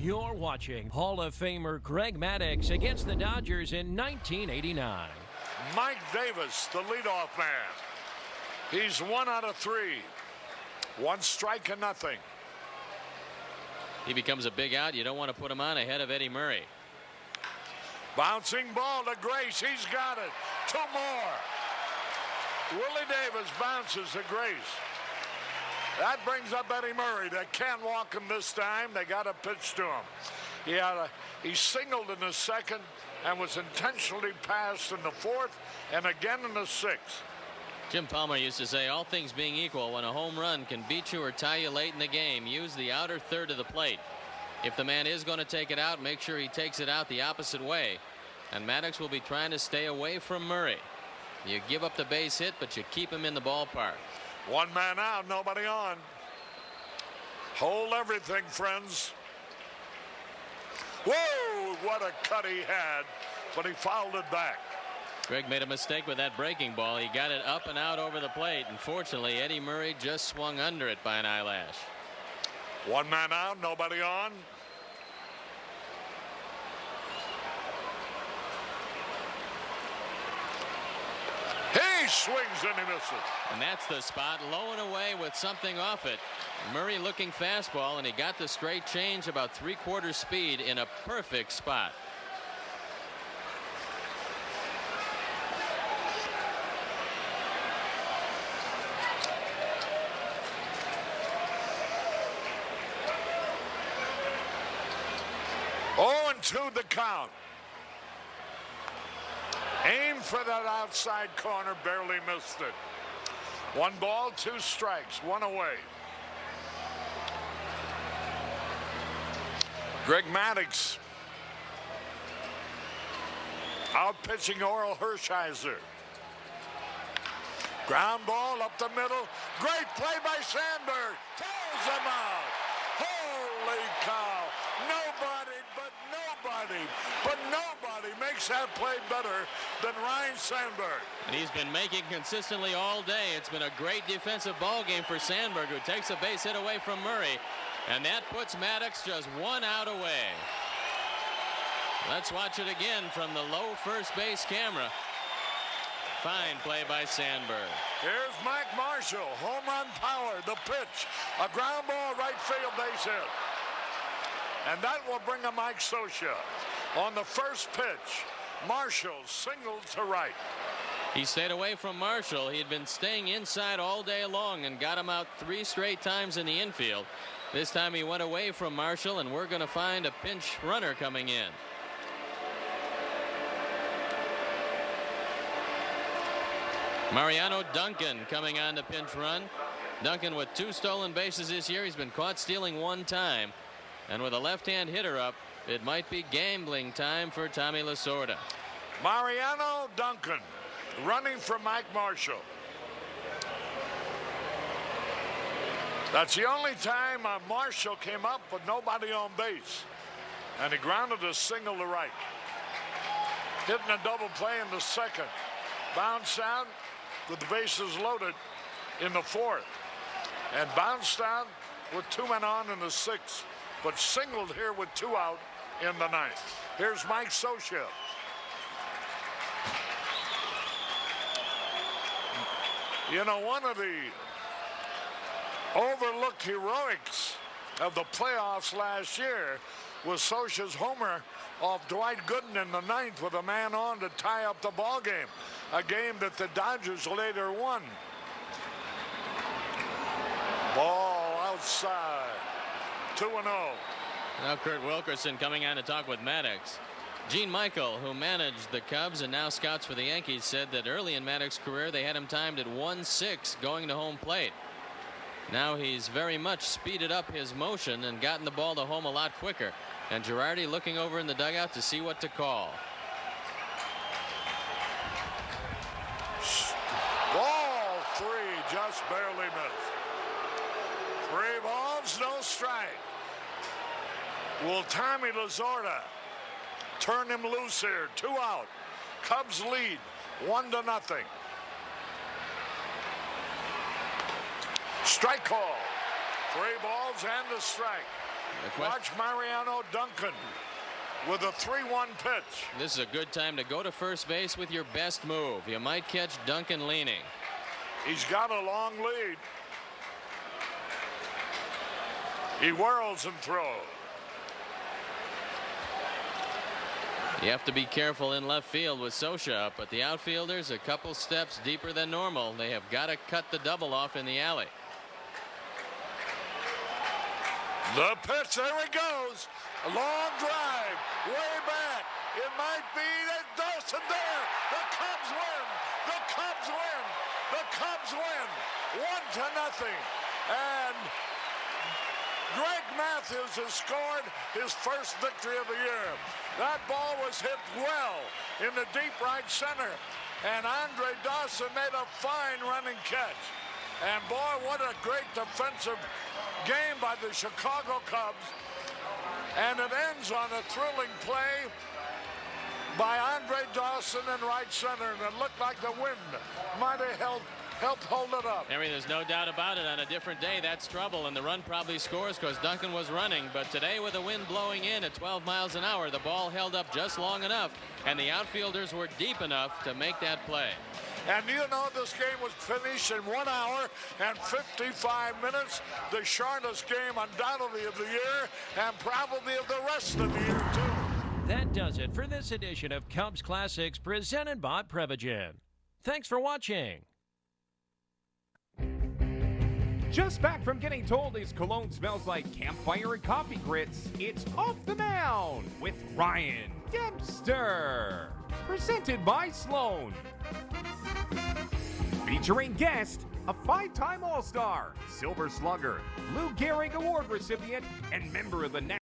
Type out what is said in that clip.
You're watching Hall of Famer Greg Maddux against the Dodgers in 1989. Mike Davis, the leadoff man. He's 1 out of 3. 1 strike and nothing. He becomes a big out. You don't want to put him on ahead of Eddie Murray. Bouncing ball to Grace. He's got it. 2 more. Willie Davis bounces to Grace. That brings up Eddie Murray. They can't walk him this time. They got to pitch to him. He singled in the 2nd and was intentionally passed in the 4th and again in the 6th. Jim Palmer used to say, all things being equal, when a home run can beat you or tie you late in the game, use the outer third of the plate. If the man is going to take it out, make sure he takes it out the opposite way. And Maddux will be trying to stay away from Murray. You give up the base hit, but you keep him in the ballpark. 1 man out, nobody on. Hold everything, friends. Whoa, what a cut he had, but he fouled it back. Greg made a mistake with that breaking ball. He got it up and out over the plate. Unfortunately, Eddie Murray just swung under it by an eyelash. 1 man out, nobody on. He swings and he misses. And that's the spot, low and away with something off it. Murray looking fastball, and he got the straight change about 3/4 speed in a perfect spot. Oh, and 2 the count. Aim for that outside corner, barely missed it. 1 ball, 2 strikes, 1 away. Greg Maddux out pitching Oral Hershiser. Ground ball up the middle. Great play by Sandberg. Throws him out. Holy cow. Nobody makes that play better than Ryne Sandberg. And he's been making consistently all day. It's been a great defensive ball game for Sandberg, who takes a base hit away from Murray. And that puts Maddux just 1 out away. Let's watch it again from the low first base camera. Fine play by Sandberg. Here's Mike Marshall. Home run power. The pitch. A ground ball right field base hit. And that will bring a Mike Scioscia. On the first pitch, Marshall singled to right. He stayed away from Marshall. He had been staying inside all day long and got him out 3 straight times in the infield. This time he went away from Marshall, and we're going to find a pinch runner coming in. Mariano Duncan coming on to pinch run. Duncan with 2 stolen bases this year. He's been caught stealing 1 time. And with a left-hand hitter up, it might be gambling time for Tommy Lasorda. Mariano Duncan running for Mike Marshall. That's the only time Marshall came up with nobody on base. And he grounded a single to right. Hitting a double play in the 2nd. Bounced out with the bases loaded in the 4th. And bounced out with 2 men on in the 6th. But singled here with 2 out in the 9th. Here's Mike Scioscia. You know, one of the overlooked heroics of the playoffs last year was Scioscia's homer off Dwight Gooden in the 9th with a man on to tie up the ball game. A game that the Dodgers later won. Ball outside. 2-0. Now Kurt Wilkerson coming on to talk with Maddux. Gene Michael, who managed the Cubs and now scouts for the Yankees, said that early in Maddox's career they had him timed at 1-6 going to home plate. Now he's very much speeded up his motion and gotten the ball to home a lot quicker. And Girardi looking over in the dugout to see what to call. Ball 3, just barely missed. 3 balls, no strike. Will Tommy Lasorda turn him loose here? 2 out. Cubs lead 1-0. Strike call. 3 balls and a strike. Watch Mariano Duncan with a 3-1 pitch. This is a good time to go to first base with your best move. You might catch Duncan leaning. He's got a long lead. He whirls and throws. You have to be careful in left field with Scioscia up, but the outfielders a couple steps deeper than normal. They have got to cut the double off in the alley. The pitch, there it goes. A long drive, way back. It might be that Dawson there. The Cubs win. The Cubs win. The Cubs win. 1-0. And Greg Matthews has scored his first victory of the year. That ball was hit well in the deep right center. And Andre Dawson made a fine running catch. And boy, what a great defensive game by the Chicago Cubs. And it ends on a thrilling play by Andre Dawson in right center. And it looked like the wind might have helped hold it up. Harry, there's no doubt about it. On a different day, that's trouble, and the run probably scores because Duncan was running. But today, with the wind blowing in at 12 miles an hour, the ball held up just long enough, and the outfielders were deep enough to make that play. And you know, this game was finished in 1 hour and 55 minutes. The shortest game undoubtedly of the year, and probably of the rest of the year, too. That does it for this edition of Cubs Classics presented by Prevagen. Thanks for watching. Just back from getting told his cologne smells like campfire and coffee grits, it's Off the Mound with Ryan Dempster. Presented by Sloan. Featuring guest, a 5-time All-Star, Silver Slugger, Lou Gehrig Award recipient, and member of the